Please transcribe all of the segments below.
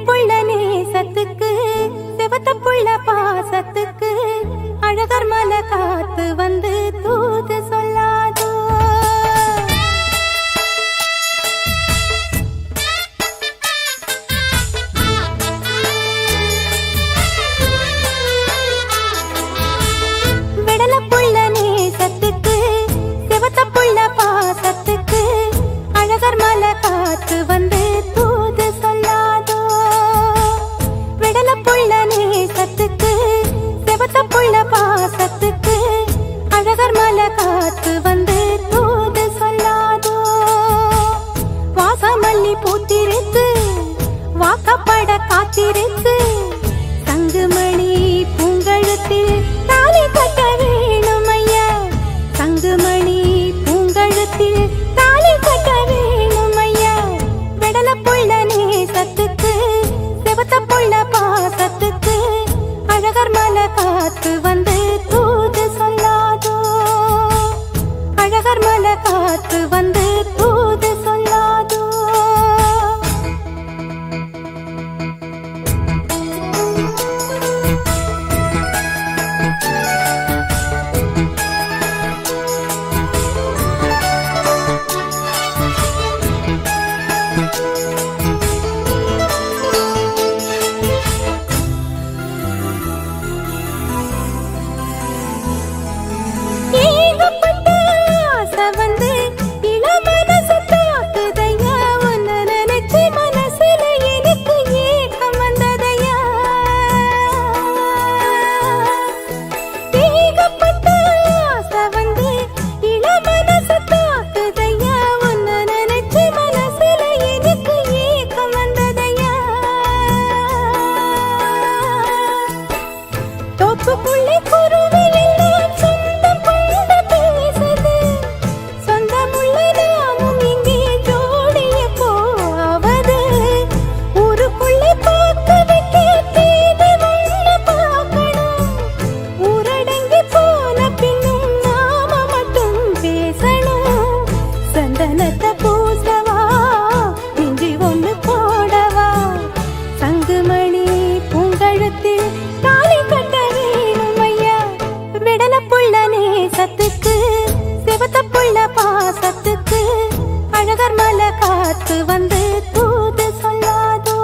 புள்ள நேசத்துக்கு செவத்த புள்ள பாசத்துக்கு அழகர் மலை காத்து வந்து தூது சொல்லாதோ. விடல புள்ள நேசத்துக்கு செவத்த புள்ள பாசத்துக்கு அழகர் மலை காத்து வந்து தூது சொல்லாதோ. விடல புள்ள நேசத்துக்கு செவத்த புள்ள பாசத்துக்கு அழகர் மலை காத்து வந்து தூது சொல்லாதோ. வாசமல்லி பூத்திருக்கு வாக்கப்பட காத்திருக்கு தங்குமணி பூங்கழுத்தில் தாலி கட்ட வேணும் ஐயா. தங்குமணி பூங்கழுத்தில் தாலி கட்ட வேணும் ஐயா. விடல புள்ள நேசத்துக்கு செவத்த புள்ள பாசத்துக்கு அழகர் மலை காத்து வந்து தூது சொல்லாதோ. அழகர் மலை காத்து வந்து தூது சொல்லாதோ. பாசத்துக்கு அழகர் மலை காத்து வந்து தூது சொல்லாதோ.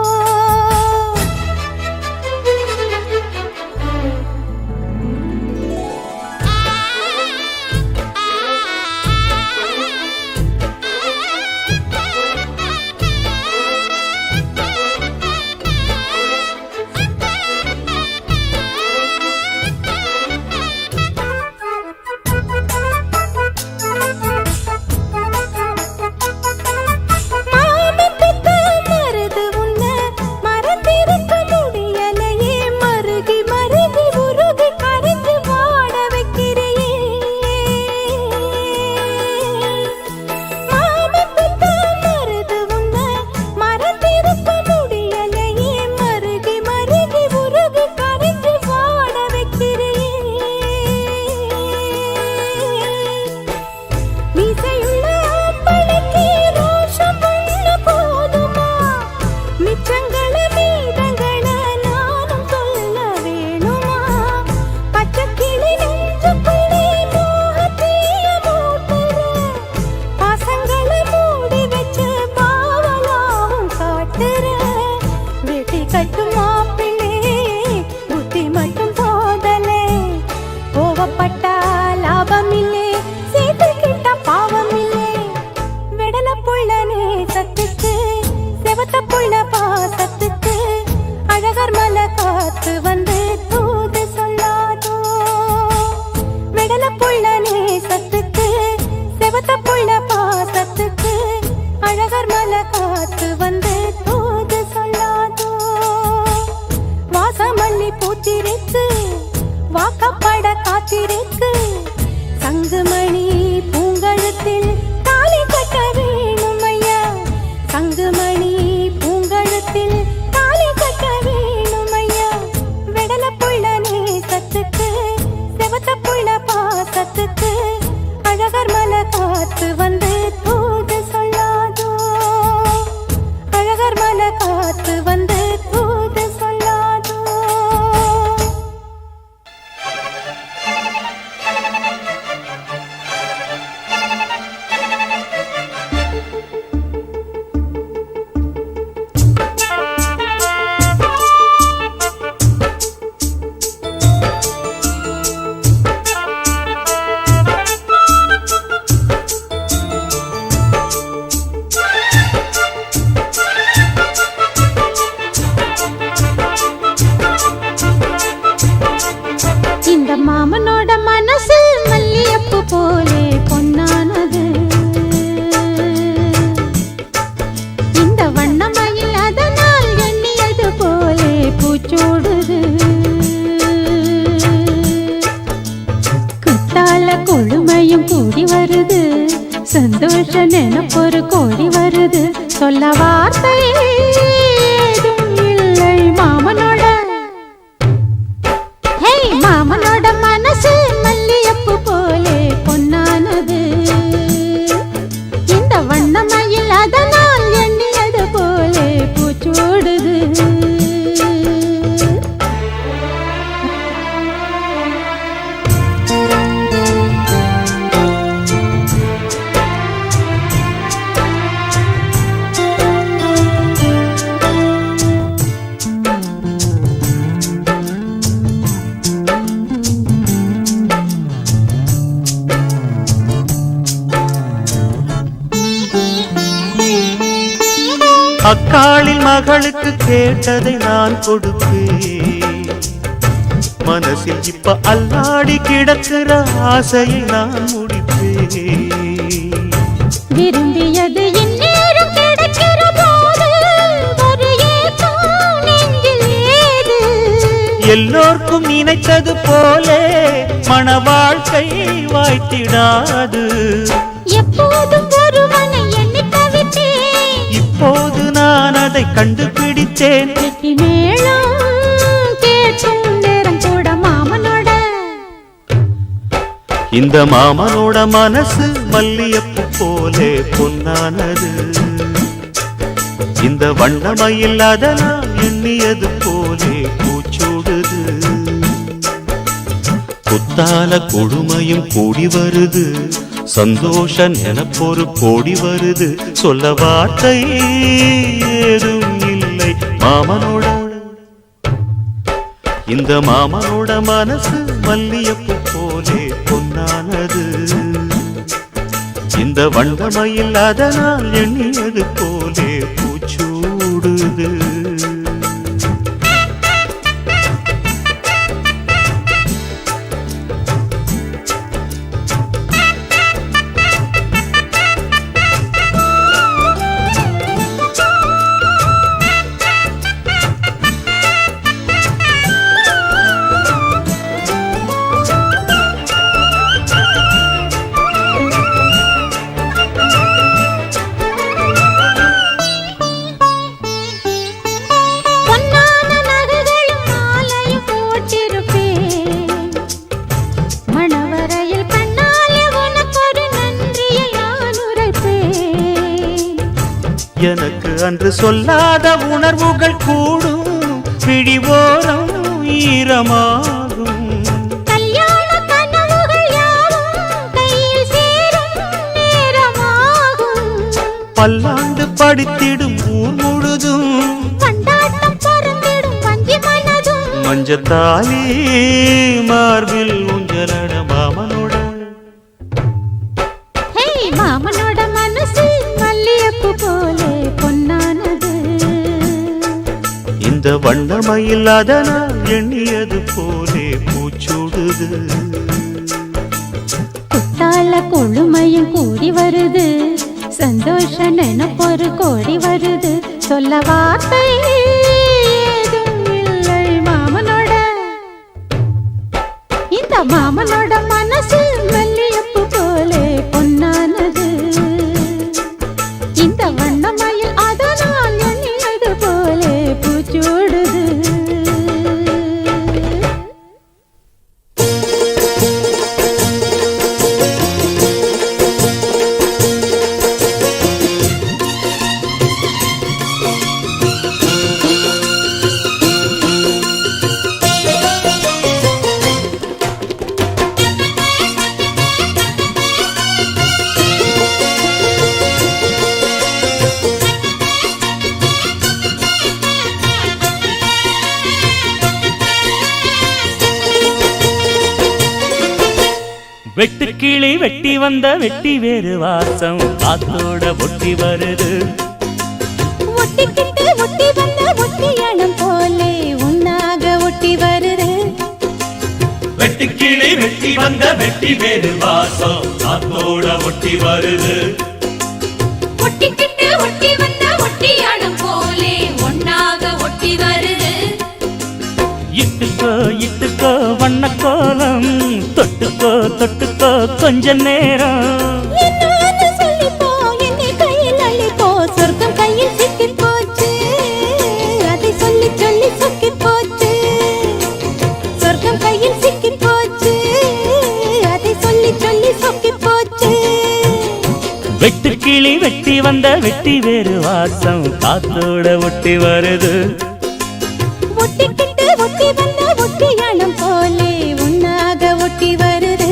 பாசத்துக்கு அழகர் மலை காத்து வந்து தூது சொல்லாதோ. விடல புள்ள நேசத்துக்கு செவத்த புள்ள பாசத்துக்கு அழகர் மலை காத்து வந்து தூது சொல்லாதோ. வாசமல்லி பூத்திருக்கு வாக்கப்பட காத்திருக்கு தங்குமணி பூங்கழுத்தில் தாலி கட்ட வேணும் ஐயா. தங்குமணி பூங்கழுத்தில் தாலி கட்ட வேணும் ஐயா. விடல புள்ள நேசத்துக்கு செவத்த புள்ள பாசத்துக்கு அழகர் மலை காத்து வந்து தூது சொல்லாதோ. அழகர் மலை காத்து வந்து சந்தோஷ நினைப்பொரு கோடி வருது சொல்ல வார்த்தை ஏதும் இல்லை மாமனோட. ஹே மாமனோட மனசு மல்லியப்பு போலே பொன்னானது. இந்த வண்ணமயில் அதனால் எண்ணியது போலே பூச்சூடுது. அக்காளில் மகளுக்கு கேட்டதை நான் கொடுப்பேன். மனசில் இப்ப அல்லாடி கிடக்கிற ஆசையை நான் முடிப்பேன். விரும்பியது இந்நேரம் கிடைக்கிற போது ஒரு ஏக்கம் நெஞ்சில் ஏது? எல்லோர்க்கும் நினைத்தது போலே மன வாழ்க்கை வாய்த்திடாது. எப்போதும் ஒருவனை எண்ணி தவித்தேன். இப்போது நான் அதை கண்டுபிடித்தேன். வெற்றி மேளம் கேட்கும் நேரம் கூட மாமனோட. இந்த மாமனோட மனசு மல்லியப்பு போலே பொன்னானது. இந்த வண்ணமயில் அதனால் எண்ணியது போலே பூச்சூடுது. குத்தால கொடுமையும் கூடி வருது சந்தோஷ நினைப்பொரு கோடி வருது சொல்ல வார்த்தை ஏதும் இல்லை மாமனோட. இந்த மாமனோட மனசு மல்லியப்பு போலே பொன்னானது. இந்த வண்ணமயில் அதனால் எண்ணியது போலே பூச்சூடுது. எனக்கு அன்று சொல்லாத உணர்வுகள் கூடும் விழிவோரம் ஈரமாகும். கல்யாண கனவுகள் யாவும் கையில் சேரும் நேரமாகும். பல்லாண்டு படித்திடும் ஊர் முழுதும் கொண்டாட்டம் பறந்திடும் வஞ்சி மனதும். மஞ்சத்தாலி மார்பில் ஊஞ்சலட மாமனோட. ஹே மாமனோட மனசு மல்லியப்பு போலே பொன்னானது. இந்த வண்ணமயில் அதனால் எண்ணியது போலே பூச்சூடுது. குத்தால கொழுமையும் கூடி வருது சந்தோஷ நினைப்பொரு கோடி வருது சொல்ல வார்த்தை ஏதும் இல்லை மாமனோட. இந்த மாமனோட மனசு மல்லியப்பு போலே பொன்னானது. இந்த வண்ணமயில் அதனால் எண்ணியது போலே பூச்சூடுது. வெட்டுக்கிளி வெட்டி வந்த வெட்டி வேறு வாசம் காத்தோட ஒட்டி வருது. ஒட்டிக்கிட்டு ஒட்டி வந்த ஒட்டியணம் போலே உன்னாக ஒட்டி வருது. வெட்டுக்கிளி வெட்டி வந்த வெட்டி வேறு வாசம் காத்தோட ஒட்டி வருது. ஒட்டிக்கிட்டு ஒட்டி வந்த ஒட்டியணம் போலே ஒன்னாக ஒட்டி வருது. இட்டுக்கோ இட்டுக்கோ வண்ண கோலம் தொட்டுக்கோ தொட்டுக்கோ கொஞ்ச நேரம் என்னன்னு சொல்லி போ வெட்டுக்கிளி வெட்டி வந்த வெட்டி வேறு வாசம் காத்தோட ஒட்டி வருது. ஒட்டிக்கிட்டு ஒட்டி வந்த ஒட்டியானம் போலே உன்னாக ஒட்டி வருது.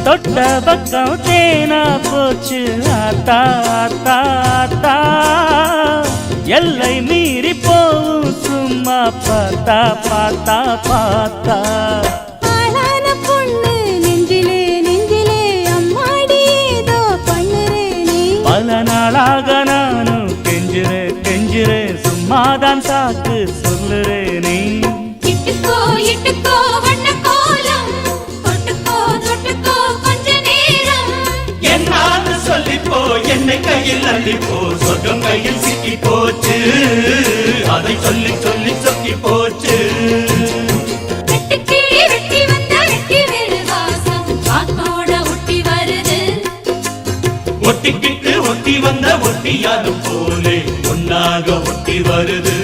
தொட்ட பக்கம் தேனா போச்சு ஆத்தா ஆத்தா ஆத்தா, எல்லை மீறி போவும் சும்மா பார்த்தா பார்த்தா பார்த்தா. ஆளான பொண்ணு நெஞ்சிலே நெஞ்சிலே அம்மாடி ஏதோ பண்ணுறே நீ. பல நாளாக நானும் கெஞ்சுறே கெஞ்சுறே சும்மாதான் சாக்கு சொல்லுறே நீ. இட்டுக்கோ இட்டுக்கோ வண்ண கோலம் தொட்டுக்கோ தொட்டுக்கோ கொஞ்ச நேரம். என்னான்னு சொல்லிப்போ என்னை கையில் அள்ளிப்போ சொர்க்கம் கையில் சிக்கி போச்சு அதை சொல்லி சொல்லி சொக்கி போச்சு. வெட்டுக்கிளி வெட்டி வந்த வெட்டி வேறு வாசம் காத்தோட ஒட்டி வருது. ஒட்டிக்கிட்டு ஒட்டி வந்த ஒட்டியாரும் போலே ஒன்னாக ஒட்டி வருது.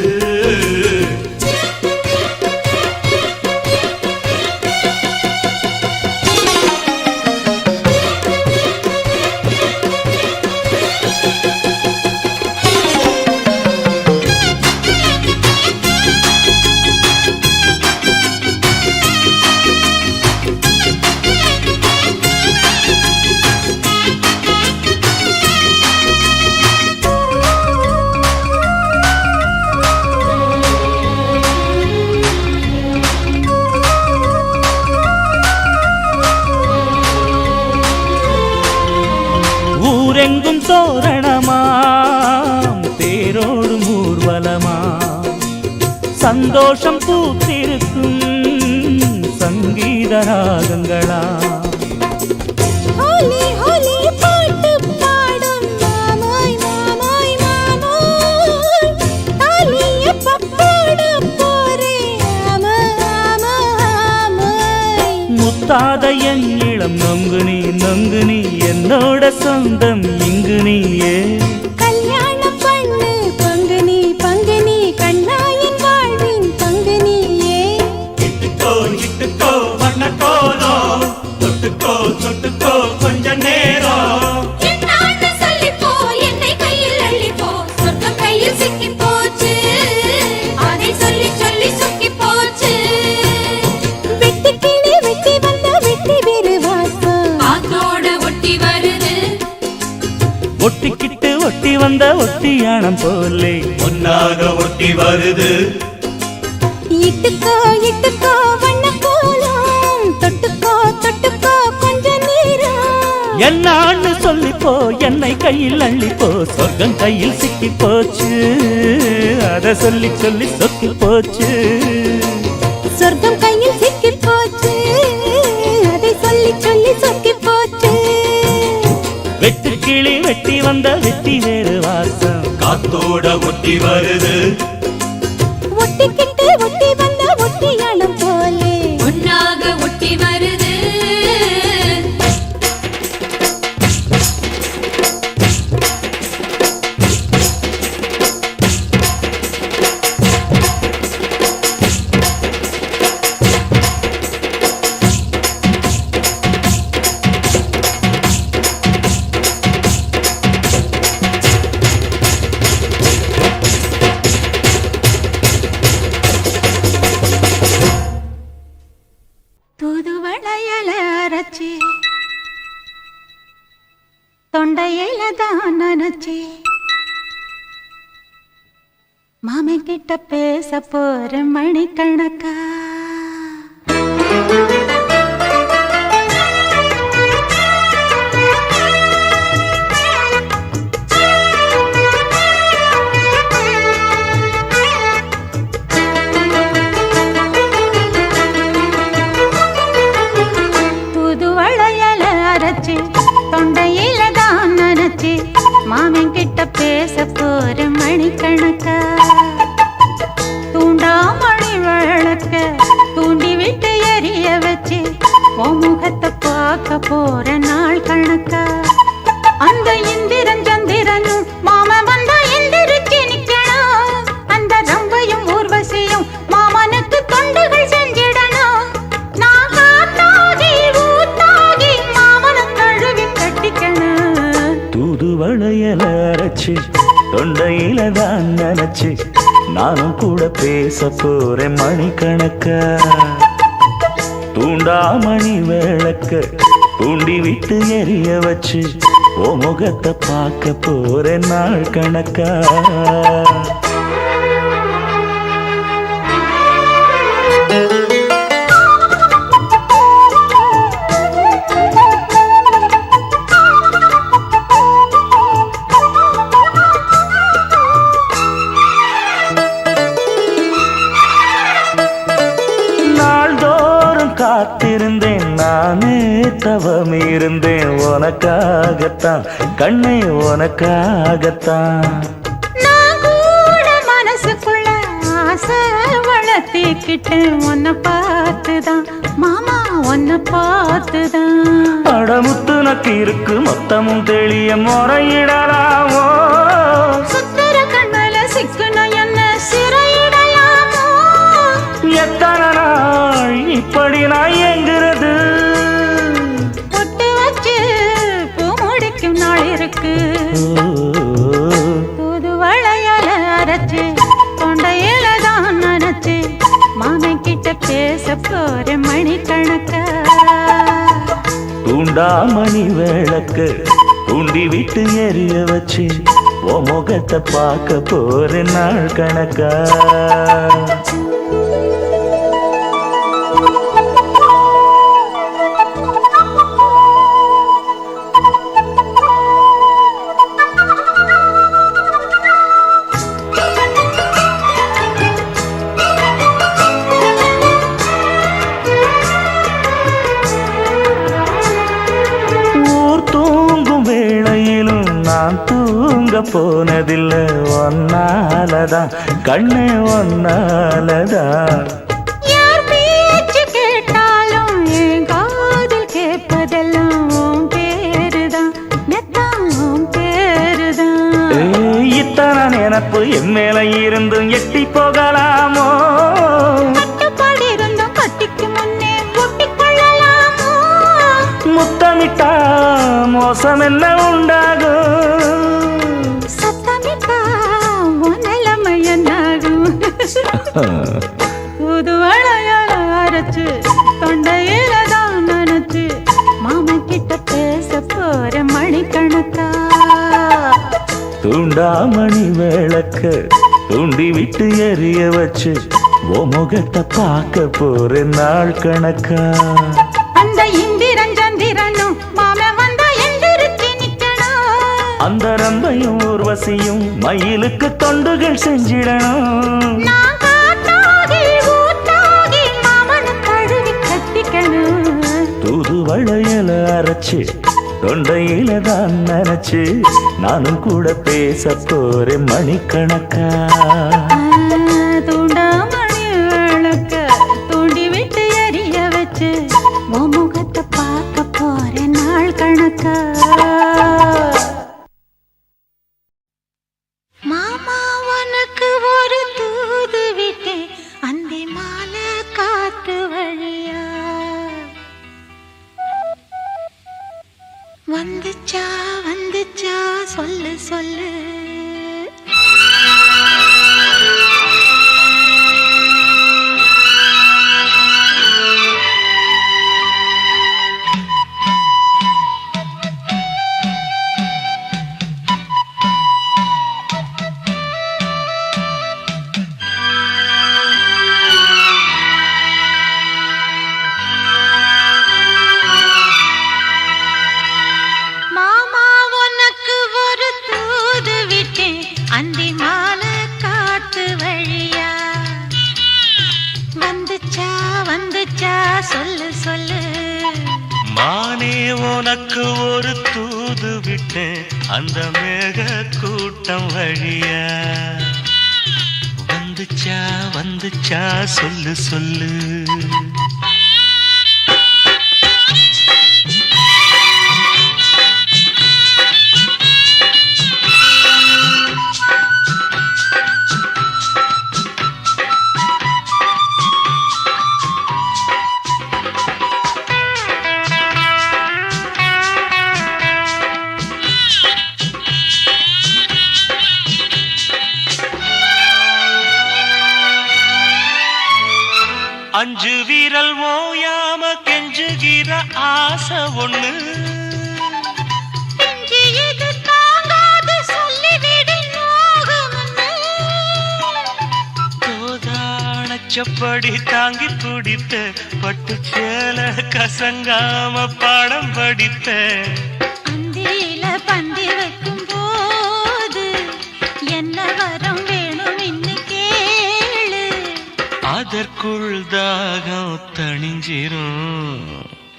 ஊரெங்கும் தோரணமாம் தேரோடும் ஊர்வலமா, சந்தோஷம் பூத்திருக்கும் சங்கீத ராகங்களா. ஹோலி ஹோலி பாட்டு பாடும் மாமாய் மாமாய் மாமாய், தாலிய பப்பாட போரே ஆமா ஆமா ஆமாய். முத்தாத என் இளம் நொங்கு நீ நொங்கு நீ என்னோட சொந்தம் இங்கு நீயே. கல்யாணம் பண்ணு பங்குனி பங்குனி கண்ணாயின் வாழ்வின் பங்குனியே. இட்டுக்கோ இட்டுக்கோ வண்ண கோலம் தொட்டுக்கோ தொட்டுக்கோ கொஞ்ச நேரம். என்னான்னு சொல்லிப்போ என்னை கையில் அள்ளிப்போ சொர்க்கம் கையில் சிக்கி போச்சு அதை சொல்லி சொல்லி சொக்கி போச்சு. வெட்டுக்கிளி வெட்டி வந்த வெட்டி வேறு வாசம் காத்தோட ஒட்டி வருது. ஒட்டிக்கிட்டு ஒட்டி வந்த ஒட்டியானம் போலே ஒன்னாக ஒட்டி வருது. இட்டுக்கோ இட்டுக்கோ வண்ண கோலம் தொட்டுக்கோ தொட்டுக்கோ கொஞ்ச நேரம். என்னான்னு சொல்லிப்போ என்னை கையில் அள்ளிப்போ சொர்க்கம் கையில் சிக்கி போச்சு அத சொல்லி சொல்லி சொக்கி போச்சு. சொர்க்கம் கையில் சிக்கி போச்சு அதை சொல்லி சொல்லி சொக்கி போச்சு. வெட்டுக்கிளி வெட்டி வந்த வெட்டி வேறு வாசம் காத்தோட ஒட்டி வருது. ஒட்டிக்கிட்டு ஒட்டி வந்த ஒட்டியானம் போலே ஒன்னாக ஒட்டி வருது. தூதுவளையல அரைச்சி தொண்டையில தான் நினைச்சி மாமன் கிட்ட பேச போற மணிக்கணக்கா. அரைச்சு தொண்டையில தான் நனைச்சு மாமன் கிட்ட பேச போற மணிக்கணக்கா தூண்டாமணி விளக்க தூண்டி விட்டு எரிய வச்சு உன் முகத்தை பார்க்க போற நாள் கணக்கா அந்த இந்திரன் சந்திரனும் மாமன் வந்தா எந்திரிச்சு நிக்கணும் அந்த ரம்பையும் ஊர்வசியும் மாமனுக்கு தொண்டுகள் செஞ்சிடணும் நான் காத்தாகி ஊத்தாகி மாமனை தழுவி கட்டிக்கணும் தூதுவளையல அரைச்சு தொண்டையில தான் நினைச்சு நானும் கூட பேச போறேன் மணிக்கணக்கா தூண்டாமணி விளக்க தூண்டி விட்டு எரிய வச்சு ஓ முகத்தை பார்க்க போறேன் நாள் கணக்கா காத்திருந்தேன் நானே தவம் இருந்தேன் உனக்காகத்தான் கண்ணே உனக்காகத்தான் நான் கூட மனசுக்குள்ள ஆசை வளர்த்திக்கிட்டேன் உன்னை பார்த்துதான் மாமா உன்னை பார்த்துதான் அடமுத்து நக்கு இருக்கு மொத்தமும் தெளிய முறையிடலாமோ சுத்தர கண்மல சிக்குன என்ன சிறையிடலாமோ எத்தனை நாள் இப்படி நான் எங்கிறது பொட்டு வச்சு பூ முடிக்கும் நாள் இருக்கு தூது வளையல அரைச்சு தொண்டையில தான் நனைச்சு மாமன் கிட்ட பேச போற மணிக்கணக்கா தூண்டாமணி விளக்கு தூண்டி விட்டு எரிய வச்சு ஓ முகத்தை பார்க்க போற நாள் கணக்கா தூங்க போனதில்லை ஒன்னாலதான் கண்ணே ஒன்னாலதான் யார் பேச்சு கேட்டாலும் என் காதில் கேட்பதெல்லாம் உன் பேருதான் நெத்தான் உன் பேருதான் இத்தனை நினப்பு என் மேல இருந்தும் எட்டி போகலாமோ கட்டுப்பாடு இருந்தும் கட்டிக்கு முன்னே ஒட்டிக்கொள்ளலாமோ முத்தமிட்டா மோசம் என்ன உண்டாகும் சத்தமிட்டா நிலைமை என்னாகும் புது வளையல அரைச்சு தொண்டையில தான் நனைச்சு மாமன் கிட்ட பேச போற மணிக்கணக்கா தூண்டாமணி விளக்க தூண்டி விட்டு எரிய வச்சு ஓ முகத்தை பார்க்க போற நாள் கணக்கா அந்த இந்திரன் சந்திரனும் மாமன் வந்தா எந்திரிச்சு நிக்கணும் அந்த ரம்பையும் ஊர்வசியும் மயிலுக்கு தொண்டுகள் செஞ்சிடணும் நான் காத்தாகி ஊத்தாகி மாமனை தழுவி கட்டிக்கணும் தூது வளையல அரைச்சு தொண்டையில தான் நினைச்சு நானும் கூட பேச போறேன் மணிக்கணக்கா தூண்டாமணி விளக்க தூண்டி விட்டு எரிய வச்சு உன் முகத்தை பார்க்க போற நாள் கணக்கா மாமா உனக்கு ஒரு தூது விட்டு அந்த மாலை காத்து வழியா வந்துச்சா வந்துச்சா சொல்லு சொல்லு மாமா உனக்கு ஒரு தூது நானே உனக்கு ஒரு தூது விட்டேன் அந்த மேக கூட்டம் வழியா. வந்துச்சா வந்துச்சா சொல்லு சொல்லு. அஞ்சு வீரல் ஓயாம கெஞ்சுகிற ஆசை ஒண்ணு. தோதானச்சப்படி தாங்கி பிடித்த பட்டு சேல கசங்காம பாடம் படித்த. அந்தியில பந்தி வைக்கும் போது என்ன வரம் வேணும் இன்னும் கேளு. அதற்குள் தாகம் தணிஞ்சிரும்.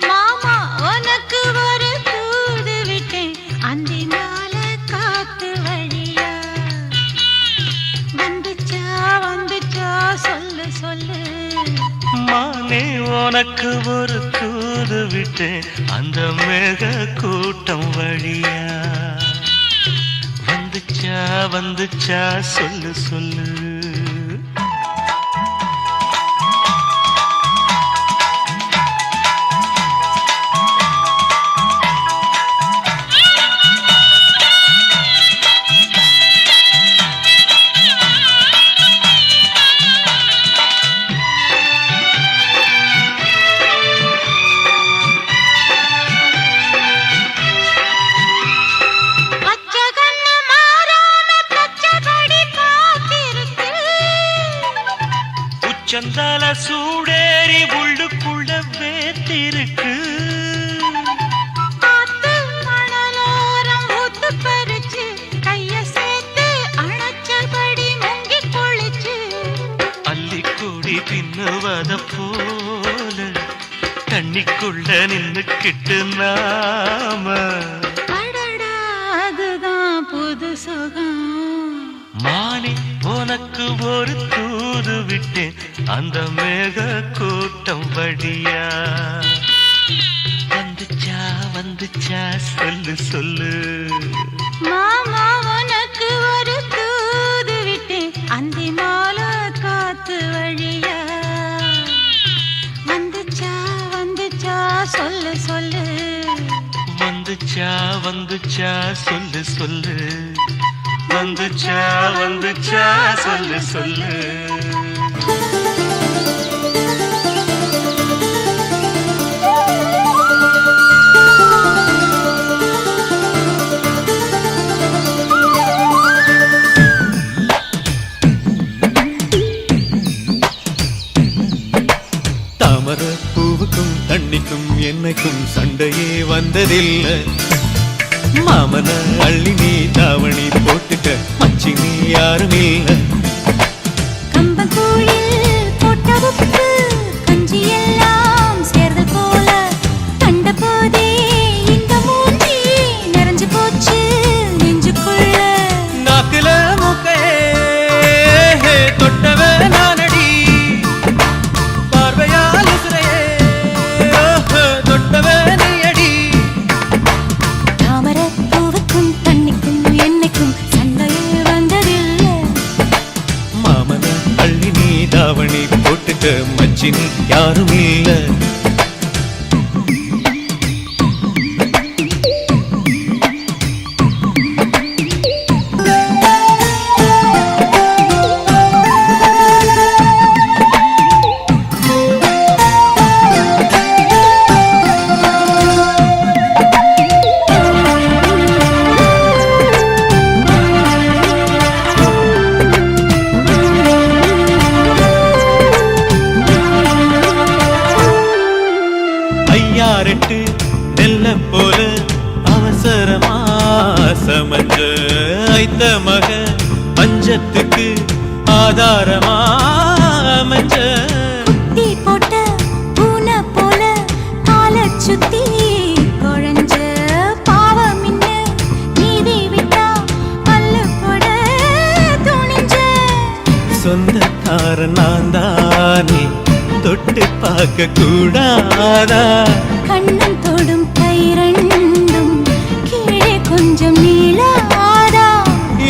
மாமா உனக்கு ஒரு தூது விட்டேன் அந்தி மாலை காத்து வழியா. வந்துச்சா வந்துச்சா சொல்லு சொல்லு. மானே உனக்கு ஒரு தூது விட்டேன் அந்த மேக கூட்டம் வழியா. வந்துச்சா வந்துச்சா சொல்லு சொல்லு. சந்தால சூடேறி உள்ளுக்குள்ள வேத்திருக்கு. அள்ளிக்கூடி பின்னுவத போல தண்ணிக்குள்ள நின்னுக்கிட்டு நாம. அதுதான் புது சுகம். மானே உனக்கு ஒரு தூது விட்டேன் அந்த மேக கூட்டம் வழியா. வந்துச்சா வந்துச்சா சொல்லு சொல்லு. மாமா உனக்கு ஒரு தூது விட்டேன் அந்தி மாலை காத்து வழியா. வந்துச்சா வந்துச்சா சொல்லு சொல்லு. வந்துச்சா வந்துச்சா சொல்லு சொல்லு. வந்துச்சா வந்துச்சா சொல்லு சொல்லு. தாமர பூவுக்கும் தண்ணிக்கும் என்னைக்கும் சண்டையே வந்ததில்லை. மாமன அள்ளி நீ தாவணி போட்டுக்க மச்சி நீ யாரும் இல்லை. கம்பங்கூழில் போட்ட உப்பு கஞ்சி எல்லாம் சேர்ந்து போல கண்ட போதே இந்த மூஞ்சி நிறைஞ்சு போச்சு நெஞ்சுக்குள்ள. நாக்குல மூக்கையே தொட்டவ நானடி பார்வையால் உசுரையே தொட்டவ நீ அடி. தாமர பூவுக்கும் தண்ணிக்கும் என்னைக்கும் சண்டையே வந்ததில்லை. மாமன அள்ளி நீ தாவணி போட்டுக்க மச்சி நீ யாரும் இல்லை. ஐயாரெட்டு நெல்ல போல அவசரமா சமஞ்ச ஐத்த மக பஞ்சத்துக்கு ஆதாரமா அமைஞ்ச. குத்தி போட்ட பூனை போல காலை சுத்தி கார நான் தானே தொட்டு பார்க்க கூடாதா கண்ணன் தொடும் கை ரெண்டும் கீழே கொஞ்சம் நீளாதா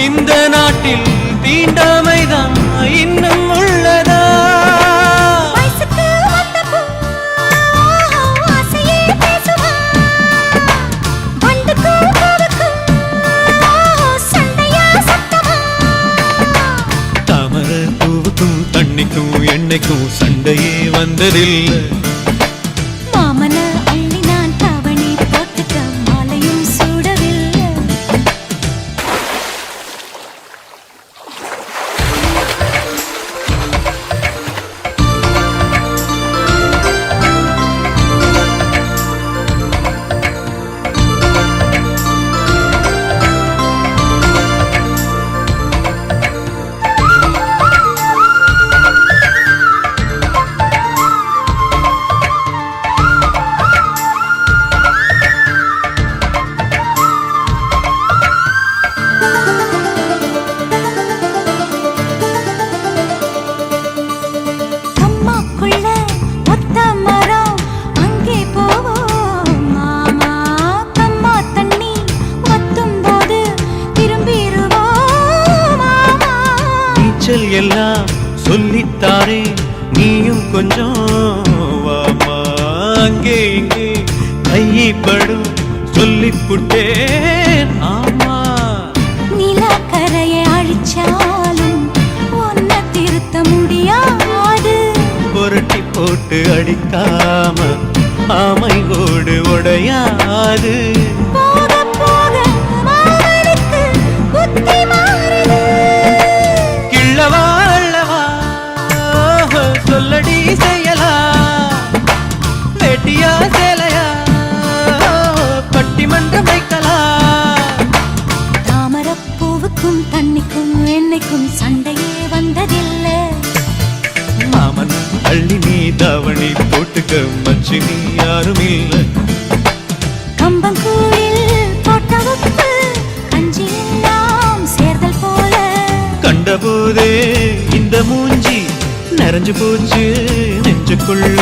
இந்த நாட்டில் தீண்டாமைதான் இன்னும் உள்ளதா வயசுக்கு வந்த பூ, ஆசையே பேசுவா. வண்டுக்கும் பூவுக்கும் சண்டையா சத்தமா. தாமரை பூவுக்கும் தண்ணிக்கும் எண்ணெய்க்கும் சண்டையே வந்ததில்லை மாமன அள்ளி நான் தாவணி போட்டுக்க மாலையும் சூடவில்லை. அம்மாக்குள்ள ஒத்த மரம் அங்கே போவோம் மாமா. கம்மா தண்ணி வத்தும் போது திரும்பிடுவோம் மாமா. நீச்சல் எல்லாம் சொல்லித்தாரே நீயும் கொஞ்சம் வாமா அங்கே இங்கே கைப்படும் சொல்லிப்புட்டேன் ஆமா நிலக்கரையை அழிச்சாலும் ஒன்ன திருத்த முடியாது. புரட்டி போட்டு அடிக்காம ஆமை ஓடு உடையாது போக போக மாமனுக்கு புத்தி மாறுது. கிள்ளவா அள்ளவா சொல்லடி செய்யலா வேட்டியா சேலையா பட்டிமன்றம் வைக்கலாம் தாமரப்பூவுக்கும் தண்ணிக்கும் எண்ணெய்க்கும் சண்டையே வந்ததில்லை. மாமன் அள்ளி நீ தாவணி போட்டுக்க மச்சி நீ யாரும் இல்லை கம்பங்கூழில் போட்ட உப்பு கஞ்சி எல்லாம் சேர்தல் போல. கண்டபோதே இந்த மூஞ்சி நிறைஞ்சு போச்சு நெஞ்சுக்குள்ள